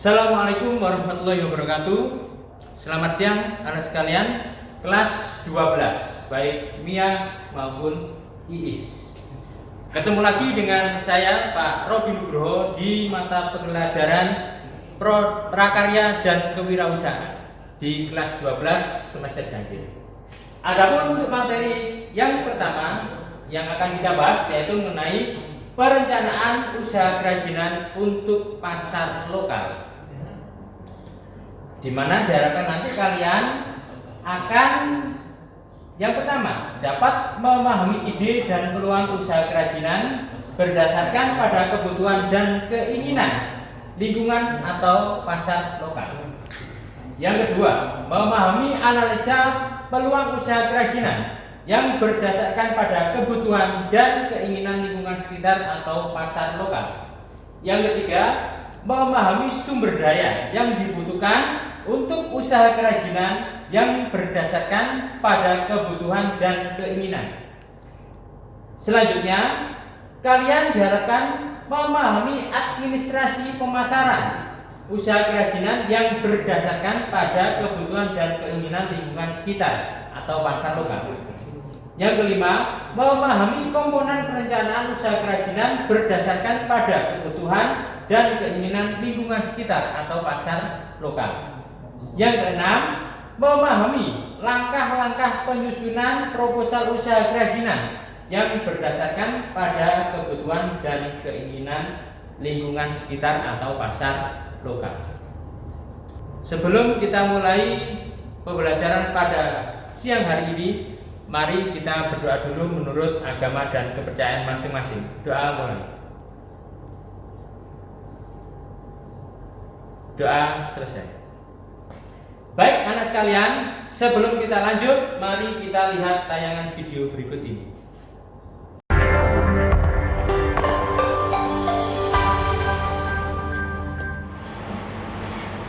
Assalamualaikum warahmatullahi wabarakatuh. Selamat siang anak sekalian kelas 12 baik Mia maupun Iis. Ketemu lagi dengan saya Pak Robi Nugroho di mata pelajaran Prakarya dan Kewirausahaan di kelas 12 semester ganjil. Adapun untuk materi yang pertama yang akan kita bahas yaitu mengenai perencanaan usaha kerajinan untuk pasar lokal, di mana diharapkan nanti kalian akan yang pertama dapat memahami ide dan peluang usaha kerajinan berdasarkan pada kebutuhan dan keinginan lingkungan atau pasar lokal. Yang kedua, memahami analisa peluang usaha kerajinan yang berdasarkan pada kebutuhan dan keinginan lingkungan sekitar atau pasar lokal. Yang ketiga, memahami sumber daya yang dibutuhkan untuk usaha kerajinan yang berdasarkan pada kebutuhan dan keinginan. Selanjutnya, kalian diharapkan memahami administrasi pemasaran usaha kerajinan yang berdasarkan pada kebutuhan dan keinginan lingkungan sekitar atau pasar lokal. Yang kelima, memahami komponen perencanaan usaha kerajinan berdasarkan pada kebutuhan dan keinginan lingkungan sekitar atau pasar lokal. Yang keenam, memahami langkah-langkah penyusunan proposal usaha kerajinan yang berdasarkan pada kebutuhan dan keinginan lingkungan sekitar atau pasar lokal. Sebelum kita mulai pembelajaran pada siang hari ini, mari kita berdoa dulu menurut agama dan kepercayaan masing-masing. Doa mulai. Doa selesai. Baik anak sekalian, sebelum kita lanjut, mari kita lihat tayangan video berikut ini.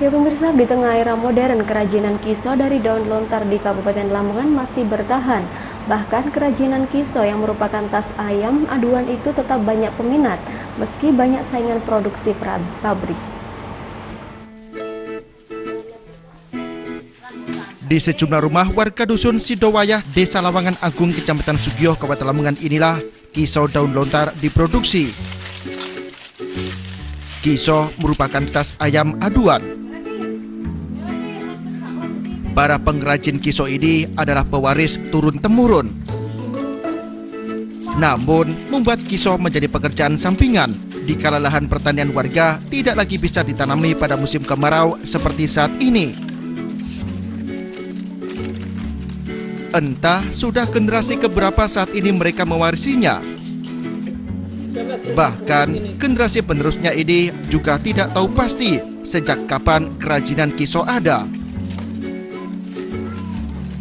Ya pemirsa, di tengah era modern, kerajinan kiso dari daun lontar di Kabupaten Lamongan masih bertahan. Bahkan kerajinan kiso yang merupakan tas ayam aduan itu tetap banyak peminat, meski banyak saingan produksi pabrik. Di sejumlah rumah warga dusun Sidowayah, Desa Lawangan Agung, Kecamatan Sugioh, Kabupaten Lamongan inilah kiso daun lontar diproduksi. Kiso merupakan tas ayam aduan. Para pengrajin kiso ini adalah pewaris turun-temurun. Namun, membuat kiso menjadi pekerjaan sampingan dikala lahan pertanian warga tidak lagi bisa ditanami pada musim kemarau seperti saat ini. Entah sudah generasi keberapa saat ini mereka mewarisinya. Bahkan generasi penerusnya ini juga tidak tahu pasti sejak kapan kerajinan kiso ada.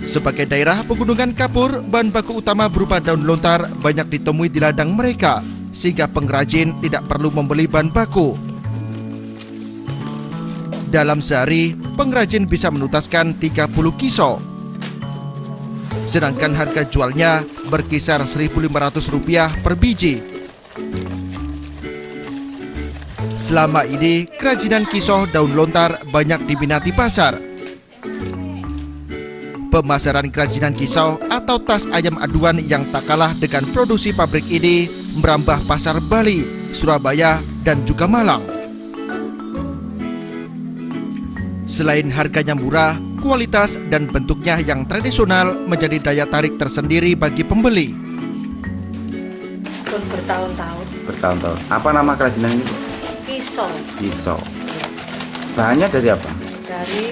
Sebagai daerah pegunungan kapur, bahan baku utama berupa daun lontar banyak ditemui di ladang mereka, sehingga pengrajin tidak perlu membeli bahan baku. Dalam sehari, pengrajin bisa menutaskan 30 kiso. Sedangkan harga jualnya berkisar Rp1.500 per biji. Selama ini, kerajinan kiso daun lontar banyak diminati pasar. Pemasaran kerajinan kiso atau tas ayam aduan yang tak kalah dengan produksi pabrik ini merambah pasar Bali, Surabaya, dan juga Malang. Selain harganya murah, kualitas dan bentuknya yang tradisional menjadi daya tarik tersendiri bagi pembeli. Bertahun-tahun. Bertahun-tahun. Apa nama kerajinan ini? Kiso. Kiso. Bahannya dari apa? Dari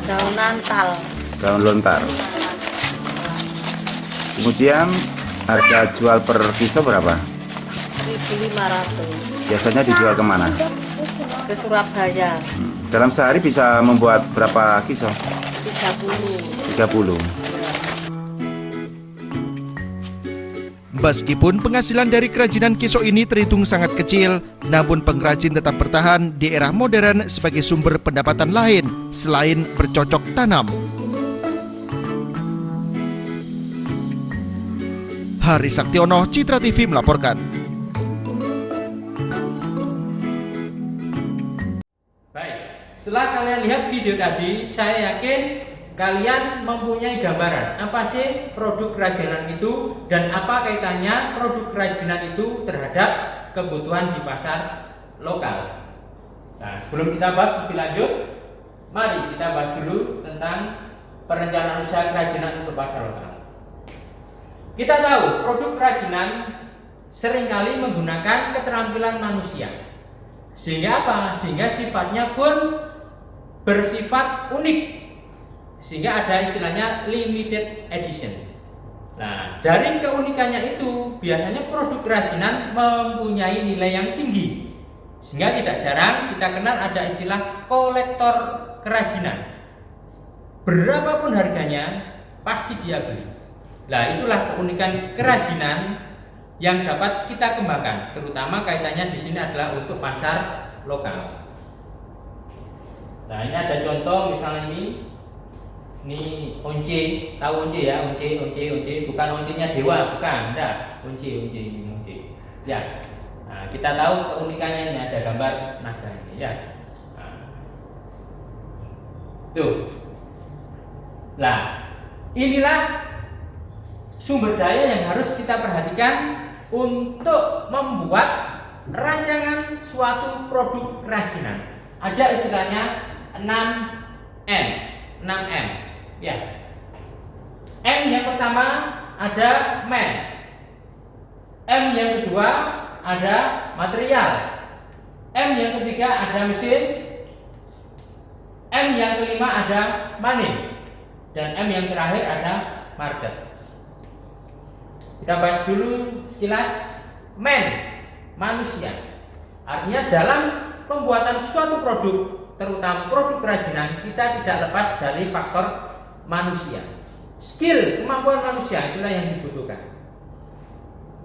daun nantal. Daun lontar. Kemudian harga jual per kiso berapa? 1.500. Biasanya dijual kemana? Ke Surabaya. Dalam sehari bisa membuat berapa kiso? 30. 30. Meskipun penghasilan dari kerajinan kiso ini terhitung sangat kecil, namun pengrajin tetap bertahan di era modern sebagai sumber pendapatan lain selain bercocok tanam. Hari Saktiono, Citra TV melaporkan. Baik, lihat video tadi, saya yakin kalian mempunyai gambaran apa sih produk kerajinan itu dan apa kaitannya produk kerajinan itu terhadap kebutuhan di pasar lokal. Nah, sebelum kita bahas lebih lanjut, mari kita bahas dulu tentang perencanaan usaha kerajinan untuk pasar lokal. Kita tahu produk kerajinan seringkali menggunakan keterampilan manusia. Sehingga apa? Sehingga sifatnya pun bersifat unik. Sehingga ada istilahnya limited edition. Nah, dari keunikannya itu biasanya produk kerajinan mempunyai nilai yang tinggi. Sehingga tidak jarang kita kenal ada istilah kolektor kerajinan. Berapapun harganya pasti dia beli. Nah, itulah keunikan kerajinan yang dapat kita kembangkan, terutama kaitannya di sini adalah untuk pasar lokal. Nah, ini ada contoh misalnya ini once, tahu once ya, once, bukan oncenya dewa, bukan, enggak, once ini once. Ya, nah, kita tahu keunikannya ini ada gambar naga ini ya. Nah, tuh, nah inilah sumber daya yang harus kita perhatikan untuk membuat rancangan suatu produk kerajinan. Ada istilahnya 6M. 6M. Ya. M yang pertama ada man. M yang kedua ada material. M yang ketiga ada mesin. M yang kelima ada money. Dan M yang terakhir ada market. Kita bahas dulu sekilas man, manusia. Artinya dalam pembuatan suatu produk, terutama produk kerajinan, kita tidak lepas dari faktor manusia. Skill, kemampuan manusia itulah yang dibutuhkan.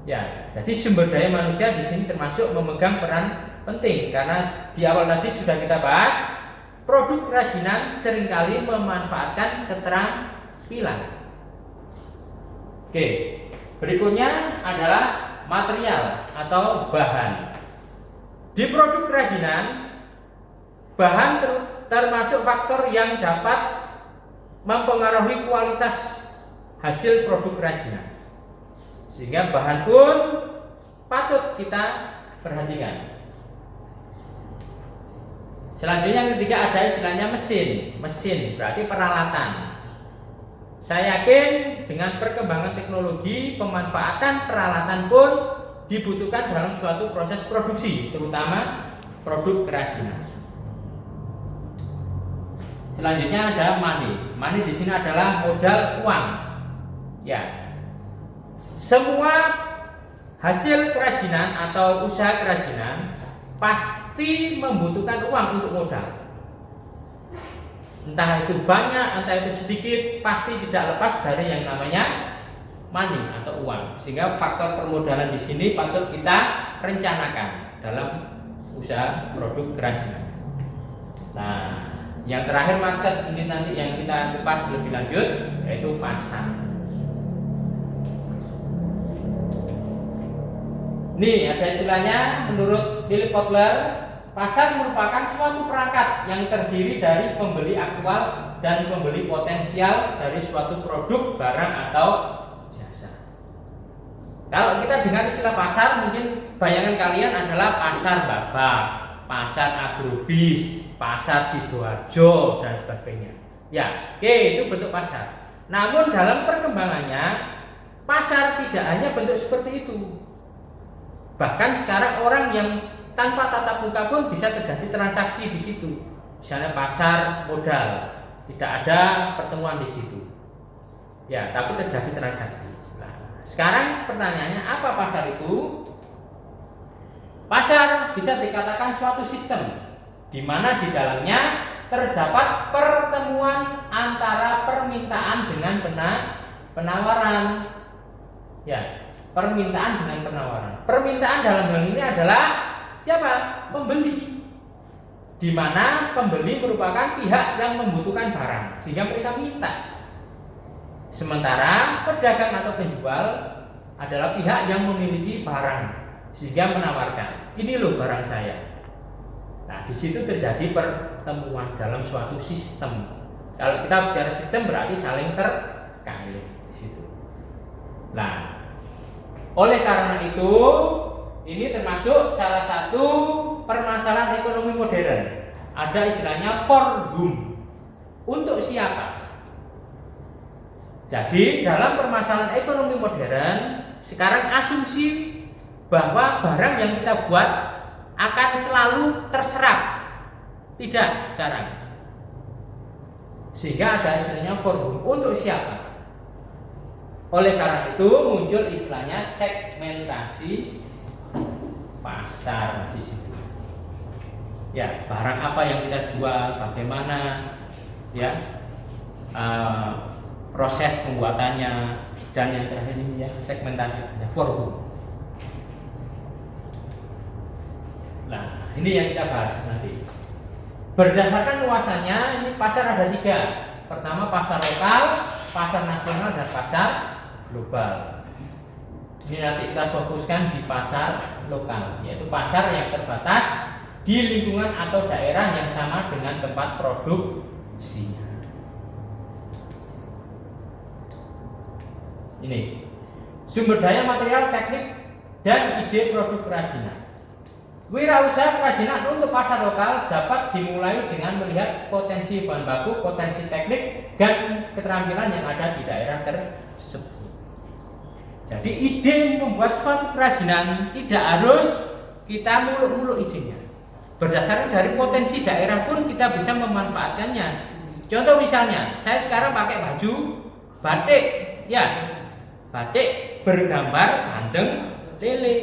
Ya, jadi sumber daya manusia di sini termasuk memegang peran penting karena di awal tadi sudah kita bahas produk kerajinan seringkali memanfaatkan keterampilan. Oke. Berikutnya adalah material atau bahan. Di produk kerajinan, bahan termasuk faktor yang dapat mempengaruhi kualitas hasil produk kerajinan. Sehingga bahan pun patut kita perhatikan. Selanjutnya yang ketiga ada istilahnya mesin. Mesin berarti peralatan. Saya yakin dengan perkembangan teknologi, pemanfaatan peralatan pun dibutuhkan dalam suatu proses produksi, terutama produk kerajinan. Selanjutnya ada money. Money di sini adalah modal uang. Ya. Semua hasil kerajinan atau usaha kerajinan pasti membutuhkan uang untuk modal. Entah itu banyak, entah itu sedikit, pasti tidak lepas dari yang namanya money atau uang. Sehingga faktor permodalan di sini patut kita rencanakan dalam usaha produk kerajinan. Nah, yang terakhir market ini nanti yang kita kupas lebih lanjut yaitu pasar. Nih ada istilahnya menurut Philip Kotler. Pasar merupakan suatu perangkat yang terdiri dari pembeli aktual dan pembeli potensial dari suatu produk, barang atau jasa. Kalau kita dengar istilah pasar, mungkin bayangan kalian adalah pasar Babak, pasar Agrobis, pasar Sidoarjo dan sebagainya. Ya, oke, itu bentuk pasar. Namun dalam perkembangannya, pasar tidak hanya bentuk seperti itu. Bahkan sekarang orang yang tanpa tatap muka pun bisa terjadi transaksi di situ. Misalnya pasar modal, tidak ada pertemuan di situ. Ya, tapi terjadi transaksi. Nah, sekarang pertanyaannya apa pasar itu? Pasar bisa dikatakan suatu sistem di mana di dalamnya terdapat pertemuan antara permintaan dengan penawaran. Ya, permintaan dengan penawaran. Permintaan dalam hal ini adalah siapa? Pembeli. Di mana pembeli merupakan pihak yang membutuhkan barang sehingga mereka minta. Sementara pedagang atau penjual adalah pihak yang memiliki barang sehingga menawarkan, ini loh barang saya. Nah, di situ terjadi pertemuan dalam suatu sistem. Kalau kita bicara sistem berarti saling terkait di situ. Nah, oleh karena itu ini termasuk salah satu permasalahan ekonomi modern. Ada istilahnya for whom. Untuk siapa? Jadi dalam permasalahan ekonomi modern sekarang asumsi bahwa barang yang kita buat akan selalu terserap. Tidak sekarang. Sehingga ada istilahnya for whom. Untuk siapa? Oleh karena itu muncul istilahnya segmentasi pasar di situ. Ya, barang apa yang kita jual, bagaimana, ya, proses pembuatannya, dan yang terakhir ini ya segmentasi for whom. Nah, ini yang kita bahas nanti. Berdasarkan luasannya, ini pasar ada 3. Pertama pasar lokal, pasar nasional, dan pasar global. Ini nanti kita fokuskan di pasar lokal, yaitu pasar yang terbatas di lingkungan atau daerah yang sama dengan tempat produksinya. Ini sumber daya material, teknik, dan ide produk kerajinan. Wirausaha kerajinan untuk pasar lokal dapat dimulai dengan melihat potensi bahan baku, potensi teknik, dan keterampilan yang ada di daerah tersebut. Jadi ide membuat suatu kerajinan tidak harus kita muluk-muluk idenya. Berdasarkan dari potensi daerah pun kita bisa memanfaatkannya. Contoh misalnya, saya sekarang pakai baju batik, ya, batik bergambar bandeng lele.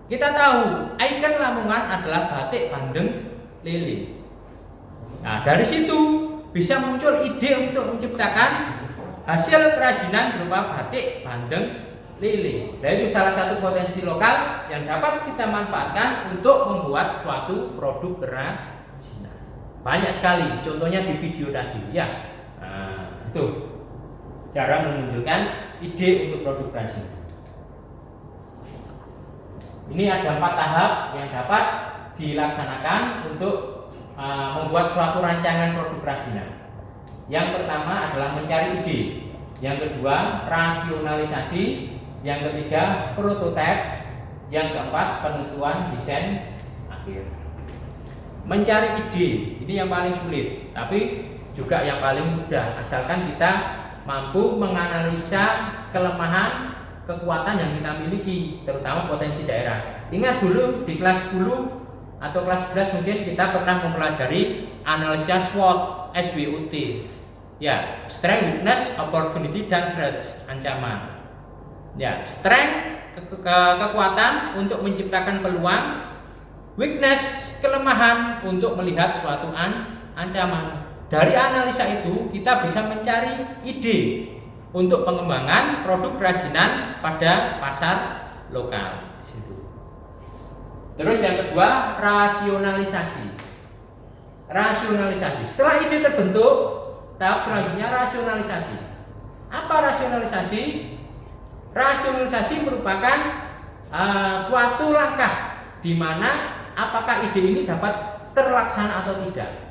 Kita tahu ikon Lamongan adalah batik bandeng lele. Nah, dari situ bisa muncul ide untuk menciptakan hasil kerajinan berupa batik bandeng lele. Dan itu salah satu potensi lokal yang dapat kita manfaatkan untuk membuat suatu produk kerajinan. Banyak sekali, contohnya di video tadi, ya. Nah, itu cara memunculkan ide untuk produk kerajinan. Ini ada 4 tahap yang dapat dilaksanakan untuk membuat suatu rancangan produk kerajinan. Yang pertama adalah mencari ide. Yang kedua, rasionalisasi. Yang ketiga, prototipe. Yang keempat, penentuan desain akhir. Mencari ide, ini yang paling sulit, tapi juga yang paling mudah, asalkan kita mampu menganalisa kelemahan, kekuatan yang kita miliki, terutama potensi daerah. Ingat dulu di kelas 10 atau kelas 11 mungkin kita pernah mempelajari analisa SWOT, SWOT. Ya, strength, weakness, opportunity, dan threats, ancaman. Ya, strength, kekuatan untuk menciptakan peluang, weakness, kelemahan untuk melihat suatu ancaman. Dari analisa itu kita bisa mencari ide untuk pengembangan produk kerajinan pada pasar lokal. Terus yang kedua, rasionalisasi. Rasionalisasi. Setelah ide terbentuk, tahap selanjutnya rasionalisasi. Apa rasionalisasi? Rasionalisasi merupakan suatu langkah di mana apakah ide ini dapat terlaksana atau tidak.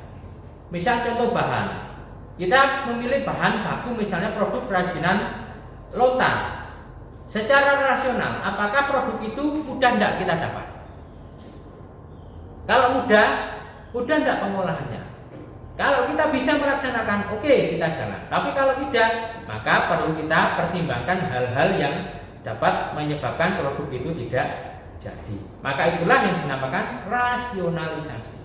Misal contoh bahan. Kita memilih bahan baku misalnya produk kerajinan lontar. Secara rasional, apakah produk itu mudah tidak kita dapat? Kalau mudah tidak pengolahannya. Kalau kita bisa melaksanakan, oke, kita jalan. Tapi kalau tidak, maka perlu kita pertimbangkan hal-hal yang dapat menyebabkan produk itu tidak jadi. Maka itulah yang dinamakan rasionalisasi.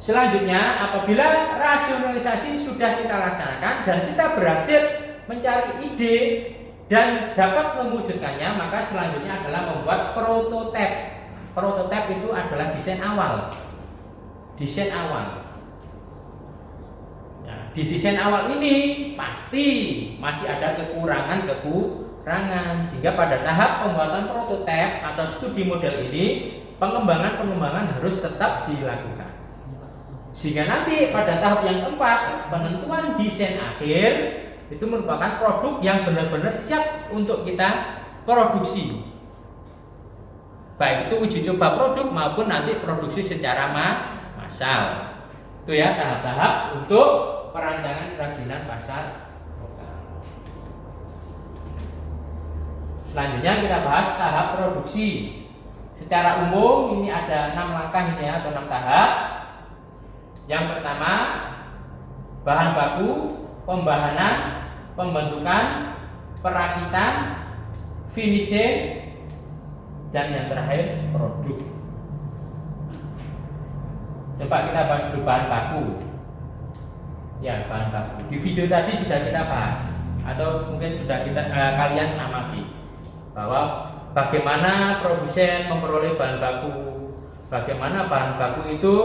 Selanjutnya, apabila rasionalisasi sudah kita laksanakan dan kita berhasil mencari ide dan dapat mewujudkannya, maka selanjutnya adalah membuat prototipe. Prototipe itu adalah desain awal. Desain awal. Nah, di desain awal ini pasti masih ada kekurangan sehingga pada tahap pembuatan prototipe atau studi model ini pengembangan harus tetap dilakukan. Sehingga nanti pada tahap yang keempat, penentuan desain akhir, itu merupakan produk yang benar-benar siap untuk kita produksi. baik itu uji coba produk maupun nanti produksi secara massal. Itu ya tahap-tahap untuk perancangan kerajinan pasar lokal. Selanjutnya kita bahas tahap produksi. Secara umum ini ada 6 langkah ini ya, atau 6 tahap. Yang pertama, bahan baku, pembahanan, pembentukan, perakitan, finishing, dan yang terakhir produk. Coba kita bahas dulu bahan baku. Ya, bahan baku. Di video tadi sudah kita bahas, atau mungkin sudah kalian amati bahwa bagaimana produsen memperoleh bahan baku, bagaimana bahan baku itu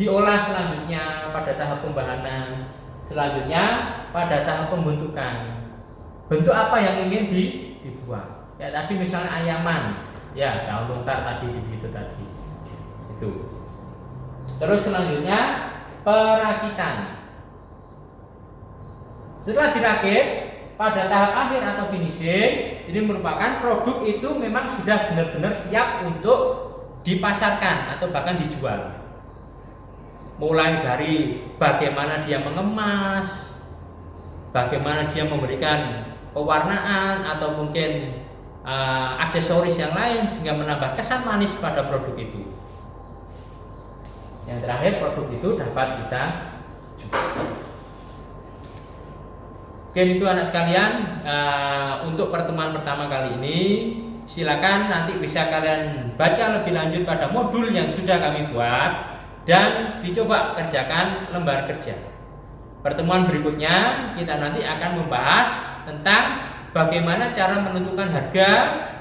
diolah selanjutnya pada tahap pembahanan, selanjutnya pada tahap pembentukan. Bentuk apa yang ingin dibuat? Ya tadi misalnya ayaman, ya daun lontar tadi di video tadi. Itu. Terus selanjutnya perakitan. Setelah dirakit, pada tahap akhir atau finishing, ini merupakan produk itu memang sudah benar-benar siap untuk dipasarkan atau bahkan dijual. Mulai dari bagaimana dia mengemas, bagaimana dia memberikan pewarnaan atau mungkin aksesoris yang lain sehingga menambah kesan manis pada produk itu. Yang terakhir, produk itu dapat kita jual. Oke, itu anak sekalian, untuk pertemuan pertama kali ini silakan nanti bisa kalian baca lebih lanjut pada modul yang sudah kami buat dan dicoba kerjakan lembar kerja. Pertemuan berikutnya kita nanti akan membahas tentang bagaimana cara menentukan harga,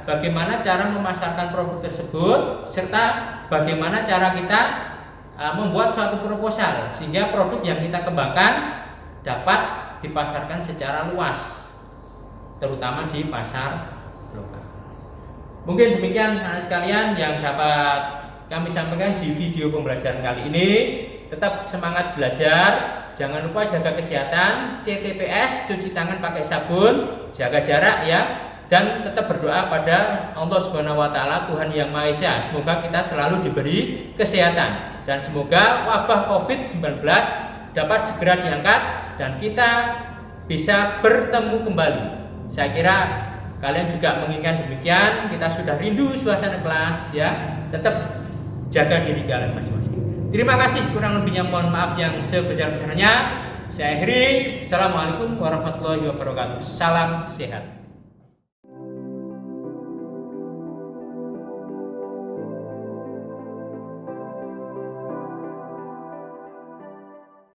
bagaimana cara memasarkan produk tersebut, serta bagaimana cara kita membuat suatu proposal sehingga produk yang kita kembangkan dapat dipasarkan secara luas, terutama di pasar lokal. Mungkin demikian anak sekalian yang dapat kami sampaikan di video pembelajaran kali ini. Tetap semangat belajar, jangan lupa jaga kesehatan, CTPS, cuci tangan pakai sabun, jaga jarak ya, dan tetap berdoa pada Allah Subhanahu wa taala, Tuhan Yang Maha Esa. Semoga kita selalu diberi kesehatan dan semoga wabah Covid-19 dapat segera diangkat dan kita bisa bertemu kembali. Saya kira kalian juga menginginkan demikian. Kita sudah rindu suasana kelas ya. Tetap jaga diri kalian masing-masing. Terima kasih, kurang lebihnya mohon maaf yang sebesar-besarnya. Saya akhiri. Assalamualaikum warahmatullahi wabarakatuh. Salam sehat.